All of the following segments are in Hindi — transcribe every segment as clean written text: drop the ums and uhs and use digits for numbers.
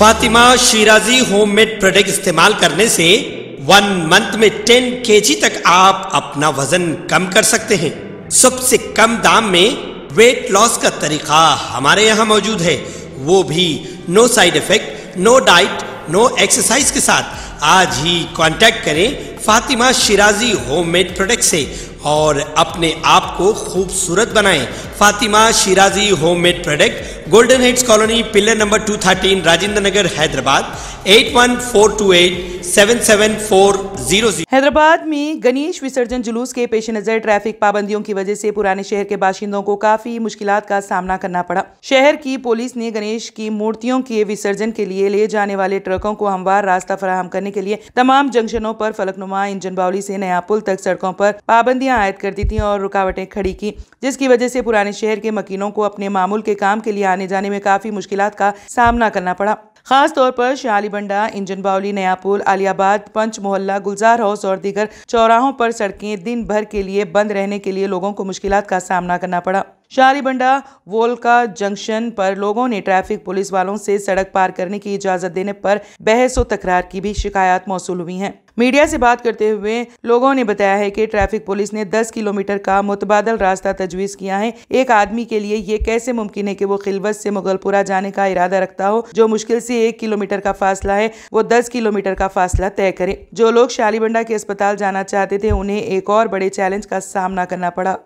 फातिमा शिराजी होममेड प्रोडक्ट इस्तेमाल करने से 1 मंथ में 10 kg तक आप अपना वजन कम कर सकते हैं। सबसे कम दाम में वेट लॉस का तरीका हमारे यहाँ मौजूद है, वो भी no side effect, no diet, no exercise के साथ। आज ही कांटेक्ट करें फातिमा शिराजी होममेड प्रोडक्ट से और अपने आप को खूबसूरत बनाएं। Fatima Shirazi homemade product, golden heads colony, pillar number 213, Rajendra Nagar, Hyderabad 8142877400। Hyderabad में गणेश विसर्जन जुलूस के पेश नजर ट्रैफिक पाबंदियों की वजह से पुराने शहर के बाशिंदों को काफी मुश्किलात का सामना करना पड़ा। शहर की पुलिस ने गणेश की मूर्तियों के विसर्जन के लिए ले जाने वाले ट्रकों को हमवार रास्ता फराहम करने के लिए तमाम जंक्शनों पर फलकनुमा इंजन बाउली से नया पुल तक सड़कों पर पाबंदियां आयद कर दी थी और रुकावटें खड़ी की, जिसकी वजह से पुराने शहर के मकीनों को अपने मामूल के काम के लिए आने जाने में काफी मुश्किलात का सामना करना पड़ा। खास तौर पर शाली बंडा, इंजन बाउली, नया पुल, आलियाबाद, पंच मोहल्ला, गुलजार हाउस और दीगर चौराहों पर सड़कें दिन भर के लिए बंद रहने के लिए लोगों को मुश्किलात का सामना करना पड़ा। शाली बंडा वोल्का जंक्शन पर लोगों ने ट्रैफिक पुलिस वालों से सड़क पार करने की इजाजत देने पर बहस और तकरार की भी शिकायत मौसूल हुई हैं। मीडिया से बात करते हुए लोगों ने बताया है कि ट्रैफिक पुलिस ने 10 किलोमीटर का मुतबादल रास्ता तजवीज़ किया है। एक आदमी के लिए ये कैसे मुमकिन है कि वो खिलवत से मुगलपुरा जाने का इरादा रखता हो, जो मुश्किल से 1 किलोमीटर का फासला है, वो 10 किलोमीटर का फासला तय करे। जो लोग शालीबंडा के अस्पताल जाना चाहते थे, उन्हें एक और बड़े चैलेंज का सामना करना पड़ा।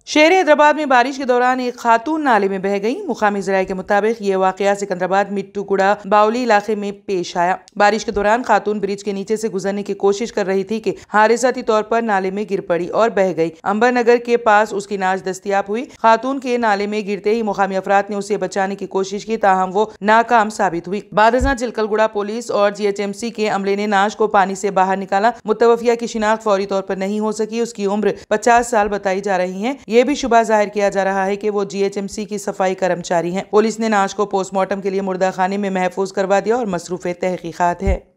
शहर हैदराबाद में बारिश के दौरान एक खातून नाले में बह गई। मुकामी ज़राए के मुताबिक ये वाकया सिकंदराबाद मिट्टूकुड़ा बाउली इलाके में पेश आया। बारिश के दौरान खातून ब्रिज के नीचे से गुजरने की कोशिश कर रही थी कि हादसाती तौर पर नाले में गिर पड़ी और बह गई। अंबर नगर के पास उसकी नाज दस्तियाब हुई। खातून के नाले में गिरते ही मुकामी अफराद ने उसे बचाने की कोशिश की, ताहम वो नाकाम साबित हुई। बादशाह चिलकलगुड़ा पुलिस और GHMC के अमले ने नाज को पानी से बाहर निकाला। मुतवफिया की शिनाख्त फौरी तौर पर नहीं हो सकी। उसकी उम्र 50 साल बताई जा रही है। ये भी शुबा जाहिर किया जा रहा है कि वो GHMC की सफाई कर्मचारी हैं। पुलिस ने नाश को पोस्टमार्टम के लिए मुर्दा खाने में महफूज करवा दिया और मसरूफ तहकीकात है।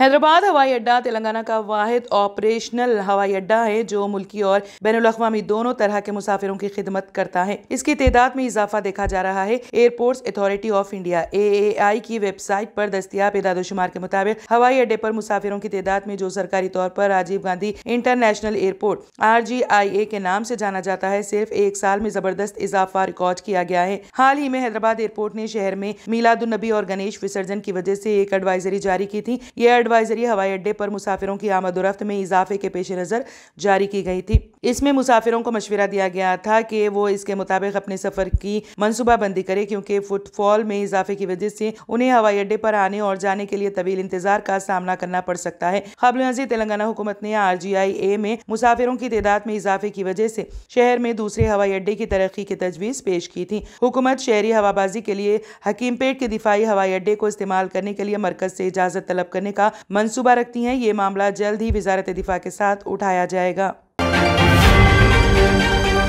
हैदराबाद हवाई अड्डा तेलंगाना का वाहिद ऑपरेशनल हवाई अड्डा है जो मुल्की और बैनुल-अक़वामी दोनों तरह के मुसाफिरों की खिदमत करता है। इसकी तादाद में इजाफा देखा जा रहा है। Airports authority of India AAI की वेबसाइट पर दस्तियाब एदाद-ओ-शुमार के मुताबिक हवाई अड्डे पर मुसाफिरों की तादाद में जो सरकारी तौर पर Rajiv Gandhi international airport RGIA के नाम से जाना जाता है, सिर्फ 1 साल में जबरदस्त इजाफा रिकॉर्ड किया गया है। हाल ही में हैदराबाद एयरपोर्ट ने शहर में मीलादुन्नबी और गणेश विसर्जन की वजह से एक एडवाइजरी जारी की थी। ये एडवाइजरी हवाई अड्डे पर मुसाफिरों की आमद-ओ-रफ्त में इजाफे के पेश नजर जारी की गई थी। इसमें मुसाफिरों को मशवरा दिया गया था कि वो इसके मुताबिक अपने सफर की मनसूबाबंदी करे, क्योंकि फुटफॉल में इजाफे की वजह से उन्हें हवाई अड्डे पर आने और जाने के लिए तवील इंतजार का सामना करना पड़ सकता है। क़ाबिल-ए-नज़ीर तेलंगाना हुकूमत ने RGIA में मुसाफिरों की तादाद में इजाफे की वजह से शहर में दूसरे हवाई अड्डे की तरक्की की तजवीज़ पेश की थी। हुकूमत शहरी हवाबाजी के लिए हकीमपेट के दिफाई हवाई अड्डे को इस्तेमाल करने के लिए मरकज से इजाजत तलब करने का मंसूबा रखती हैं। ये मामला जल्द ही वजारत दिफा के साथ उठाया जाएगा।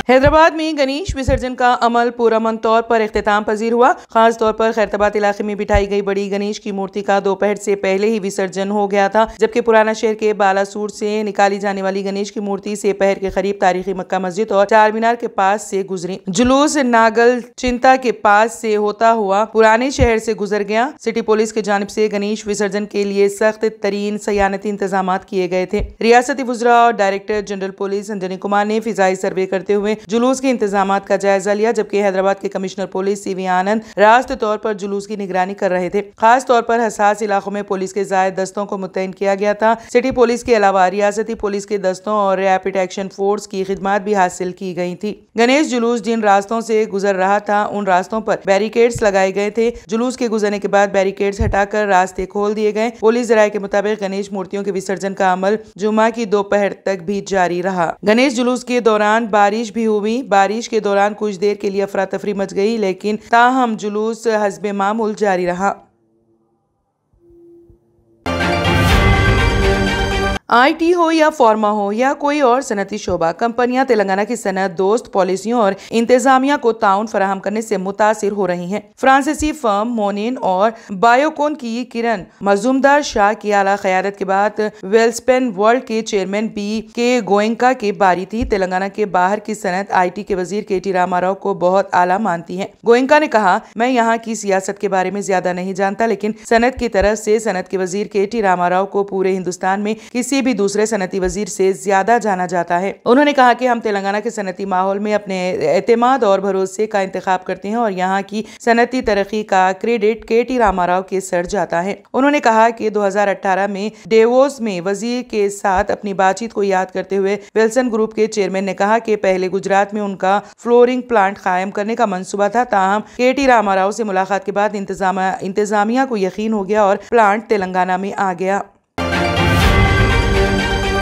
हैदराबाद में गणेश विसर्जन का अमल पुरअमन तौर पर इख्तिताम पजीर हुआ। खास तौर पर खैरताबाद इलाके में बिठाई गई बड़ी गणेश की मूर्ति का दोपहर से पहले ही विसर्जन हो गया था, जबकि पुराना शहर के बालासूर से निकाली जाने वाली गणेश की मूर्ति सेपहर के करीब तारीखी मक्का मस्जिद और चार मीनार के पास से गुजरी। जुलूस नागल चिंता के पास से होता हुआ पुराने शहर से गुजर गया। सिटी पुलिस की जानिब से गणेश विसर्जन के लिए सख्त तरीन सयानती इंतजाम किए गए थे। रियासती वुज़रा और director general police Anjani Kumar ने फिजाई सर्वे करते हुए जुलूस के इंतजामात का जायजा लिया, जबकि हैदराबाद के कमिश्नर पुलिस CV आनंद रास्ते तौर पर जुलूस की निगरानी कर रहे थे। खास तौर पर हसास इलाकों में पुलिस के ज़ायद दस्तों को मुतयन किया गया था। सिटी पुलिस के अलावा रियासती पुलिस के दस्तों और रैपिड एक्शन फोर्स की खिदमत भी हासिल की गई थी। गणेश जुलूस जिन रास्तों से गुजर रहा था, उन रास्तों पर बैरिकेड्स लगाए गए थे। जुलूस के गुजरने के बाद बैरिकेड्स हटाकर रास्ते खोल दिए गए। पुलिस ज़राए के मुताबिक गणेश मूर्तियों के विसर्जन का अमल जुमा की दोपहर तक भी जारी रहा। गणेश जुलूस के दौरान बारिश भी हुई। बारिश के दौरान कुछ देर के लिए अफरा तफरी मच गई, लेकिन ताहम जुलूस हस्बे मामूल जारी रहा। IT हो या फार्मा हो या कोई और सनती शोबा, कंपनियां तेलंगाना की सनत दोस्त पॉलिसियों और इंतजामिया को ताउन फराहम करने से मुतासिर हो रही हैं। फ्रांसीसी फर्म मोनिन और बायोकोन की किरण मजूमदार शाह की आला क़यादत के बाद वेल्सपेन वर्ल्ड के चेयरमैन BK गोयंका की बारी थी। तेलंगाना के बाहर की सनत IT के वजीर KT रामाराव को बहुत आला मानती है। गोयंका ने कहा, मैं यहाँ की सियासत के बारे में ज्यादा नहीं जानता, लेकिन सनत की तरफ से सनत के वजीर KT रामाराव को पूरे हिंदुस्तान में किसी भी दूसरे सनती वजीर से ज्यादा जाना जाता है। उन्होंने कहा कि हम तेलंगाना के सनती माहौल में अपने एतमाद और भरोसे का इंतखाब करते हैं और यहाँ की सनती तरक्की का क्रेडिट KT रामाराव के सर जाता है। उन्होंने कहा कि 2018 में डेवोस में वजीर के साथ अपनी बातचीत को याद करते हुए विल्सन ग्रुप के चेयरमैन ने कहा कि पहले गुजरात में उनका फ्लोरिंग प्लांट कायम करने का मंसूबा था, ताहम KT रामाराव से मुलाकात के बाद इंतजामिया को यकीन हो गया और प्लांट तेलंगाना में आ गया।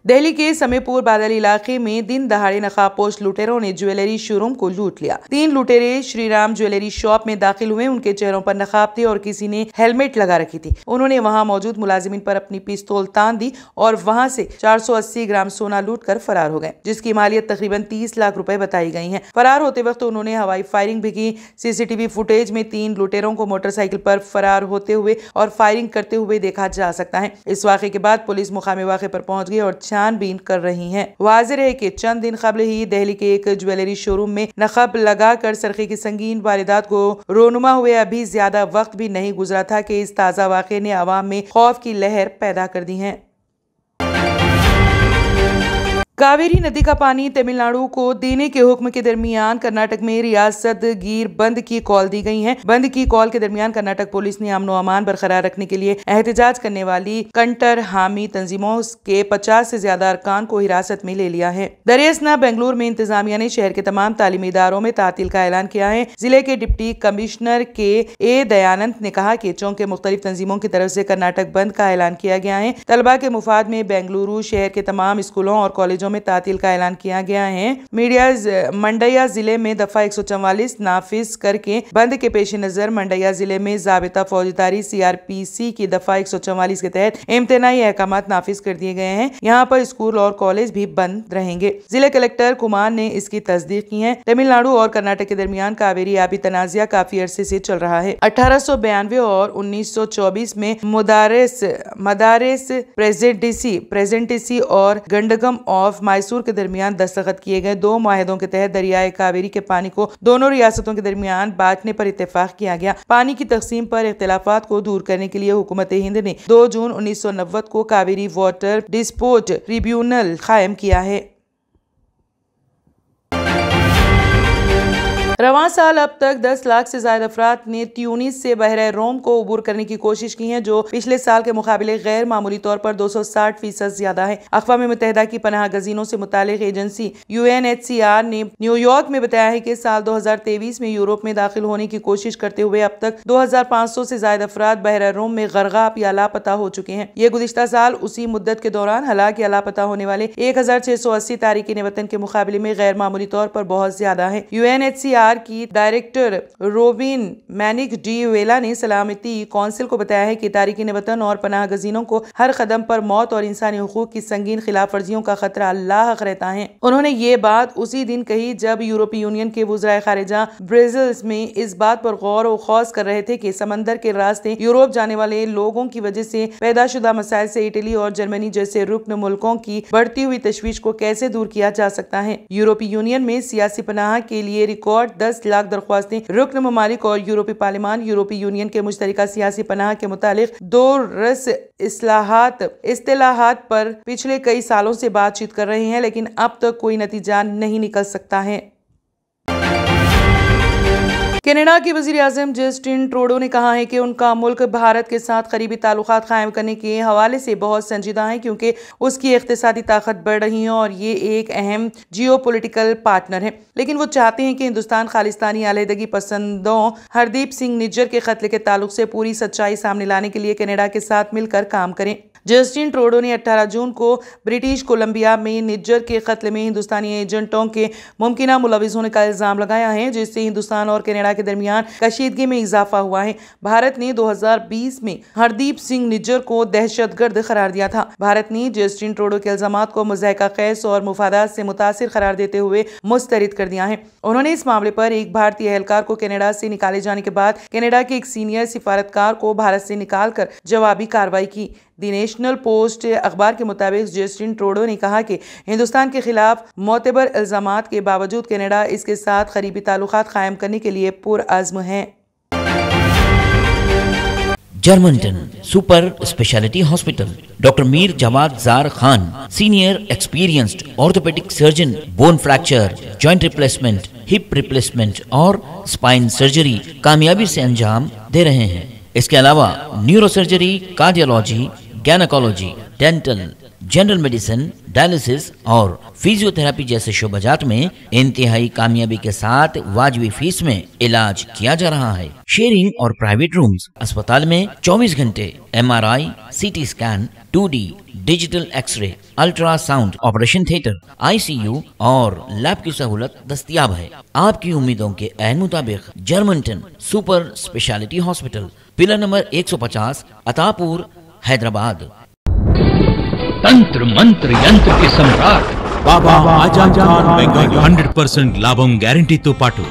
दिल्ली के समीपुर बादल इलाके में दिन दहाड़े नकाबपोश लुटेरों ने ज्वेलरी शोरूम को लूट लिया। 3 लुटेरे श्रीराम ज्वेलरी शॉप में दाखिल हुए। उनके चेहरों पर नकाब थे और किसी ने हेलमेट लगा रखी थी। उन्होंने वहां मौजूद मुलाजिमिन पर अपनी पिस्तौल तान दी और वहां से 480 ग्राम सोना लूट कर फरार हो गए, जिसकी मालियत तकरीबन 30 लाख रुपए बताई गई है। फरार होते वक्त उन्होंने हवाई फायरिंग भी की। CCTV फुटेज में 3 लुटेरों को मोटरसाइकिल पर फरार होते हुए और फायरिंग करते हुए देखा जा सकता है। इस वाक़े के बाद पुलिस मुकामी वाक़े पर पहुंच गई और छानबीन कर रही हैं। वाज़ेह है कि चंद दिन कबल ही दिल्ली के एक ज्वेलरी शोरूम में नकब लगाकर सरखे की संगीन वारदात को रोनुमा हुए अभी ज्यादा वक्त भी नहीं गुजरा था कि इस ताज़ा वाक़े ने अवाम में खौफ की लहर पैदा कर दी है। कावेरी नदी का पानी तमिलनाडु को देने के हुक्म के दरमियान कर्नाटक में रियासत गिर बंद की कॉल दी गई है। बंद की कॉल के दरमियान कर्नाटक पुलिस ने अमन अमान बरकरार रखने के लिए एहतजाज करने वाली कंटर हामी तंजीमों के 50 से ज्यादा अरकान को हिरासत में ले लिया है। दरियासना बेंगलुरु में इंतजामिया ने शहर के तमाम तालीमी इदारों में तातील का ऐलान किया है। जिले के डिप्टी कमिश्नर के दयानंद ने कहा कि चौक के मुख्तलिफ तंजीमों की तरफ से कर्नाटक बंद का ऐलान किया गया है। तलबा के मुफाद में बेंगलुरु शहर के तमाम स्कूलों और कॉलेजों में तातील का ऐलान किया गया है। मंडया जिले में दफा 144 नाफिज करके बंद के पेश नजर मंडया जिले में जाबिता फौजदारी CRPC की दफा 144 के तहत इम्तनाई अहकामात नाफिज कर दिए गए हैं। यहाँ पर स्कूल और कॉलेज भी बंद रहेंगे। जिला कलेक्टर कुमार ने इसकी तस्दीक की है। तमिलनाडु और कर्नाटक के दरमियान कावेरी आबी तनाज़ा काफी अरसे से चल रहा है। 1892 और 1924 में मदारिस प्रेजेंटेसी और गंडगम ऑफ मैसूर के दरमियान दस्तखत किए गए 2 मुआहदों के तहत दरियाए कावेरी के पानी को दोनों रियासतों के दरमियान बांटने पर इत्तेफाक किया गया। पानी की तकसीम पर इख्तिलाफात को दूर करने के लिए हुकूमत हिंद ने 2 जून 1990 को कावेरी वाटर डिस्प्यूट ट्रिब्यूनल कायम किया है। रवां साल अब तक 10 लाख से ज्यादा अफराद ने ट्यूनिस से बहरे रोम को अबूर करने की कोशिश की है, जो पिछले साल के मुकाबले गैर मामूली तौर पर 260% ज्यादा है। अक़वाम मुत्तहिदा की पनाह गजीनों से मुतालिक एजेंसी UNHCR ने न्यूयॉर्क में बताया है कि साल 2023 में यूरोप में दाखिल होने की कोशिश करते हुए अब तक 2500 से ज्यादा अफराद बहरे रोम में गरकाब या लापता हो चुके हैं। ये गुज़िश्ता साल उसी मुद्दत के दौरान हलाक या लापता होने वाले 1680 तारिकीन वतन के मुकाबले में गैर मामूली तौर पर बहुत ज्यादा है। UNHCR की डायरेक्टर रोबिन मैनिक डी वेला ने सलामती कौंसिल को बताया है कि तारिकीन वतन और पनाह गजीनों को हर कदम पर मौत और इंसानी हुकूक की संगीन खिलाफ वर्जियों का खतरा लाहक रहता है। उन्होंने ये बात उसी दिन कही जब यूरोपीय यूनियन के वज़राए खारिजा ब्रसेल्स में इस बात पर गौर व खौस कर रहे थे कि समंदर के रास्ते यूरोप जाने वाले लोगों की वजह से पैदाशुदा मसाइल से इटली और जर्मनी जैसे रुकन मुल्कों की बढ़ती हुई तशवीश को कैसे दूर किया जा सकता है। यूरोपीय यूनियन में सियासी पनाह के लिए रिकॉर्ड 10 लाख दरख्वास्तें रुकन ममालिक और यूरोपीय पार्लियामान यूरोपीय यूनियन के मुश्तरका सियासी पनाह के मुतालिक 2 रस इस्तिलाहात पर पिछले कई सालों से बातचीत कर रहे हैं, लेकिन अब तक कोई नतीजा नहीं निकल सकता है। कनाडा के वज़ीर आज़म जस्टिन ट्रूडो ने कहा है कि उनका मुल्क भारत के साथ करीबी ताल्लुकात कायम करने के हवाले से बहुत संजीदा है, क्योंकि उसकी इक़्तिसादी ताकत बढ़ रही है और ये एक अहम जियोपॉलिटिकल पार्टनर है। लेकिन वो चाहते हैं कि हिंदुस्तान खालिस्तानी अलहदगी पसंदों हरदीप सिंह निज्जर के कत्ल के ताल्लुक से पूरी सच्चाई सामने लाने के लिए कनाडा के साथ मिलकर काम करें। जस्टिन ट्रूडो ने 18 जून को ब्रिटिश कोलंबिया में निज्जर के कत्ल में हिंदुस्तानी एजेंटों के मुमकिन मुलविस होने का इल्जाम लगाया है, जिससे हिंदुस्तान और कनाडा के दरमियान कशीदगी में इजाफा हुआ है। भारत ने 2020 में हरदीप सिंह निज्जर को दहशतगर्द करार दिया था। भारत ने जस्टिन ट्रूडो के इल्जामात को मुज़ाहिका ख़ैस और मुफादात से मुतासिर करार देते हुए मुस्तरद कर दिया है। उन्होंने इस मामले पर एक भारतीय एहलकार को कनाडा से निकाले जाने के बाद कनाडा के एक सीनियर सिफारतकार को भारत से निकालकर जवाबी कार्रवाई की। द नेशनल पोस्ट अखबार के मुताबिक जस्टिन ट्रूडो ने कहा कि हिंदुस्तान के खिलाफ मोतबर इल्जामात के बावजूद कनाडा इसके साथ करीबी ताल्लुकात कायम करने के लिए पुरअज़्म है। Germanton super speciality hospital, doctor Mir Jawad Jar Khan, senior experienced orthopaedic surgeon, bone fracture, joint replacement, hip replacement और स्पाइन सर्जरी कामयाबी से अंजाम दे रहे हैं। इसके अलावा neurosurgery, cardiology, gynaecology, dental, general medicine, dialysis और फिजियोथेरेपी जैसे शोबाजात में इंतहाई कामयाबी के साथ वाजिबी फीस में इलाज किया जा रहा है। शेयरिंग और प्राइवेट रूम्स, अस्पताल में 24 घंटे MRI, CT scan, 2D digital x ray, ultrasound, operation theatre, ICU और लैब की सहूलत दस्तयाब है। आपकी उम्मीदों के ऐन मुताबिक जर्मनटन super speciality hospital, pillar number 150, Attapur, Hyderabad. तंत्र मंत्र यंत्र के सम्राट బాబా ఆజం ఖాన్ బెంగాలీ 100% లాభం గ్యారెంటీతో పాటు.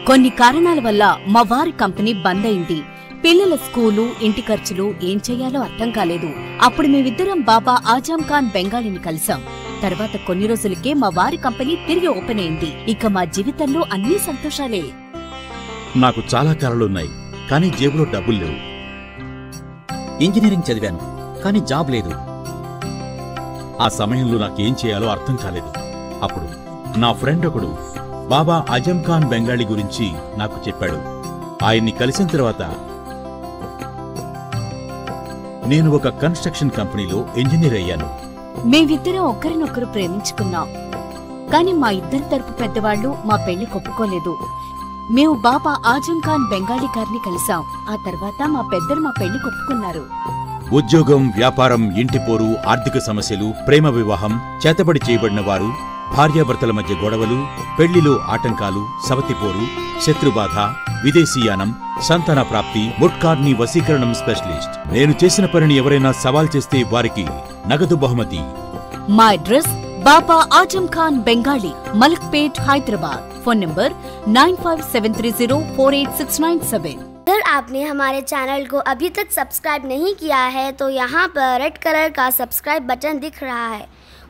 కొన్ని కారణాల వల్ల మా వారి కంపెనీ బంద్ అయింది. పిల్లల స్కూలు, ఇంటి ఖర్చులు ఏం చేయాలో అర్థం కాలేదు. అప్పుడు మేమిద్దరం బాబా ఆజం ఖాన్ బెంగాలీని కలిసాం. తర్వాత కొన్ని రోజులకే మా వారి కంపెనీ తిరిగి ఓపెన్ అయింది. ఇక మా జీవితంలో అన్ని సంతోషాలే. నాకు చాలా కలలున్నాయి, కానీ జేబులో డబ్బులు లేవు. ఇంజనీరింగ్ చదివాను, కానీ జాబ్ లేదు. ఆ సమయంలో నాకేం చేయాలో అర్థం కాలేదు. అప్పుడు నా ఫ్రెండ్ ఒకడు బాబా ఆజం ఖాన్ బెంగాలీ గురించి నాకు చెప్పాడు. ఆయన్ని కలిసిన తర్వాత నేను ఒక కన్స్ట్రక్షన్ కంపెనీలో ఇంజనీర్ అయ్యాను. మేమిద్దరం ఒకరినొకరు ప్రేమించుకున్నాం, కానీ మా ఇద్దరి తరపు పెద్దవాళ్లు మా పెళ్లి ఒప్పుకోలేదు. మేము బాబా ఆజం ఖాన్ బెంగాలీ గారిని కలిసాం. ఆ తర్వాత మా పెద్దలు మా పెళ్లి ఒప్పుకున్నారు. ఉద్యోగం, వ్యాపారం, ఇంటిపోరు, ఆర్థిక సమస్యలు, ప్రేమ వివాహం, చేతబడి చేయబడిన వారు, భార్యాభర్తల మధ్య గొడవలు, పెళ్లిలో ఆటంకాలు, సవతిపోరు, శత్రుబాధ, విదేశీయానం, సంతాన ప్రాప్తి, ముట్కార్ని వశీకరణం స్పెషలిస్ట్. నేను చేసిన పనిని ఎవరైనా సవాల్ చేస్తే వారికి నగదు బహుమతి. మా address Baba Azam Khan Bengali, Malakpet, Hyderabad. Phone number 9573048697। अगर आपने हमारे चैनल को अभी तक सब्सक्राइब नहीं किया है तो यहाँ पर रेड कलर का सब्सक्राइब बटन दिख रहा है,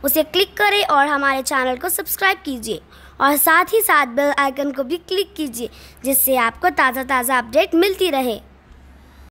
उसे क्लिक करें और हमारे चैनल को सब्सक्राइब कीजिए और साथ ही साथ बेल आइकन को भी क्लिक कीजिए, जिससे आपको ताज़ा अपडेट मिलती रहे।